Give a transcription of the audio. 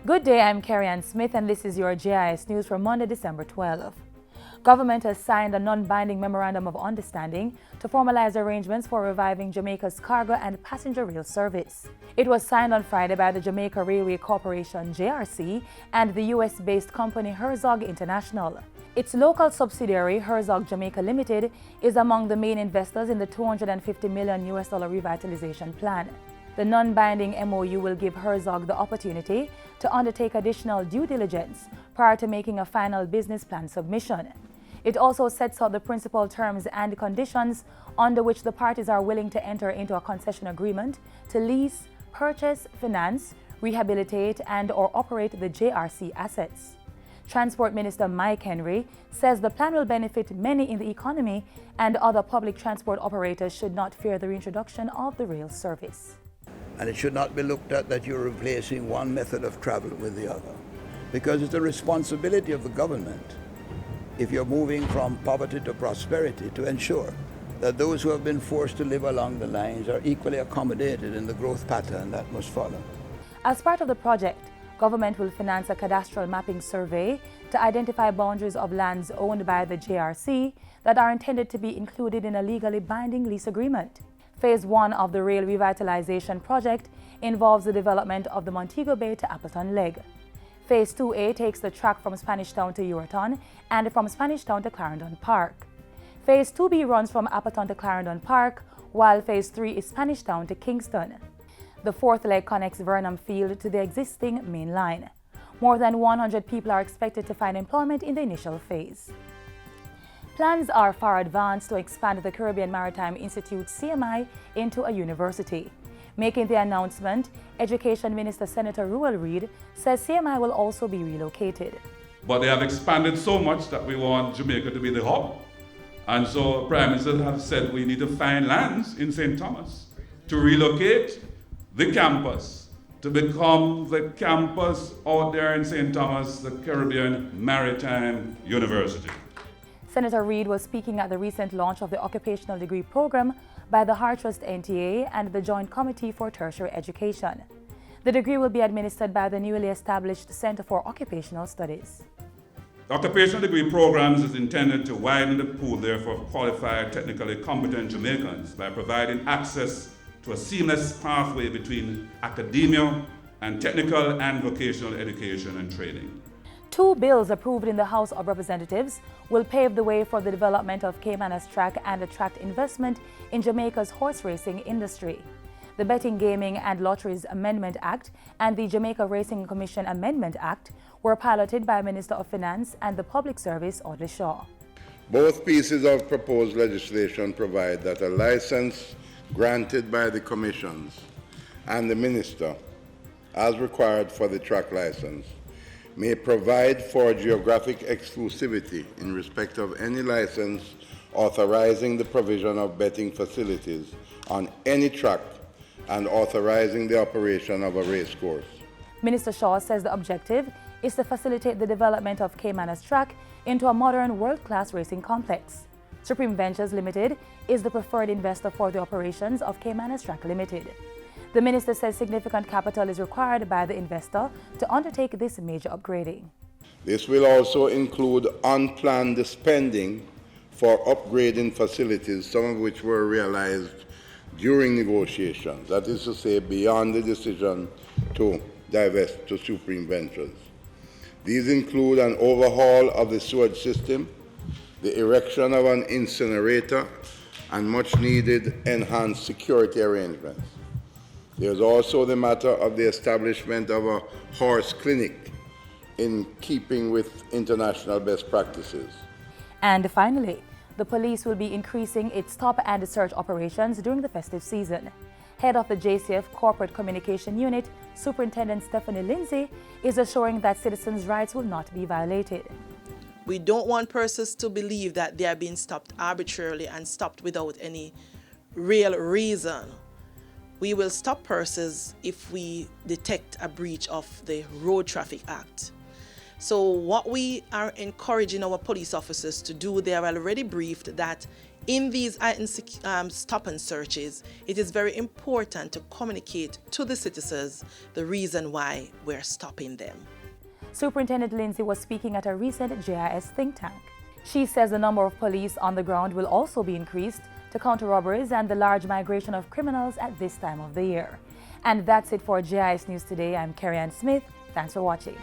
Good day, I'm Carrie-Ann Smith and this is your JIS News for Monday, December 12. Government has signed a non-binding Memorandum of Understanding to formalize arrangements for reviving Jamaica's cargo and passenger rail service. It was signed on Friday by the Jamaica Railway Corporation (JRC) and the US-based company Herzog International. Its local subsidiary, Herzog Jamaica Limited, is among the main investors in the $250 million revitalization plan. The non-binding MOU will give Herzog the opportunity to undertake additional due diligence prior to making a final business plan submission. It also sets out the principal terms and conditions under which the parties are willing to enter into a concession agreement to lease, purchase, finance, rehabilitate and/or operate the JRC assets. Transport Minister Mike Henry says the plan will benefit many in the economy and other public transport operators should not fear the reintroduction of the rail service. And it should not be looked at that you're replacing one method of travel with the other, because it's the responsibility of the government, if you're moving from poverty to prosperity, to ensure that those who have been forced to live along the lines are equally accommodated in the growth pattern that must follow. As part of the project, government will finance a cadastral mapping survey to identify boundaries of lands owned by the JRC that are intended to be included in a legally binding lease agreement. Phase 1 of the rail revitalization project involves the development of the Montego Bay to Appleton leg. Phase 2A takes the track from Spanish Town to Uriton and from Spanish Town to Clarendon Park. Phase 2B runs from Appleton to Clarendon Park, while Phase 3 is Spanish Town to Kingston. The fourth leg connects Vernamfield to the existing main line. More than 100 people are expected to find employment in the initial phase. Plans are far advanced to expand the Caribbean Maritime Institute CMI into a university. Making the announcement, Education Minister Senator Ruel Reid says CMI will also be relocated. But they have expanded so much that we want Jamaica to be the hub. And so Prime Minister have said we need to find lands in St. Thomas to relocate the campus to become the campus out there in St. Thomas, the Caribbean Maritime University. Senator Reid was speaking at the recent launch of the occupational degree program by the Hartrust NTA and the Joint Committee for Tertiary Education. The degree will be administered by the newly established Center for Occupational Studies. The occupational degree programs is intended to widen the pool there for qualified, technically competent Jamaicans by providing access to a seamless pathway between academia and technical and vocational education and training. 2 bills approved in the House of Representatives will pave the way for the development of Caymanas track and attract investment in Jamaica's horse racing industry. The Betting, Gaming and Lotteries Amendment Act and the Jamaica Racing Commission Amendment Act were piloted by Minister of Finance and the Public Service Audley Shaw. Both pieces of proposed legislation provide that a license granted by the commissions and the minister, as required for the track license, may provide for geographic exclusivity in respect of any license authorizing the provision of betting facilities on any track and authorizing the operation of a racecourse. Minister Shaw says the objective is to facilitate the development of Caymanas track into a modern world-class racing complex. Supreme Ventures Limited is the preferred investor for the operations of Caymanas Track Limited. The minister says significant capital is required by the investor to undertake this major upgrading. This will also include unplanned spending for upgrading facilities, some of which were realized during negotiations, that is to say, beyond the decision to divest to Supreme Ventures. These include an overhaul of the sewage system, the erection of an incinerator, and much-needed enhanced security arrangements. There's also the matter of the establishment of a horse clinic in keeping with international best practices. And finally, the police will be increasing its stop and search operations during the festive season. Head of the JCF Corporate Communication Unit, Superintendent Stephanie Lindsay, is assuring that citizens' rights will not be violated. We don't want persons to believe that they are being stopped arbitrarily and stopped without any real reason. We will stop persons if we detect a breach of the Road Traffic Act. So what we are encouraging our police officers to do, they are already briefed that in these stop and searches, it is very important to communicate to the citizens the reason why we're stopping them. Superintendent Lindsay was speaking at a recent JIS think tank. She says the number of police on the ground will also be increased to counter robberies and the large migration of criminals at this time of the year. And that's it for JIS News Today. I'm Carrie Ann Smith. Thanks for watching.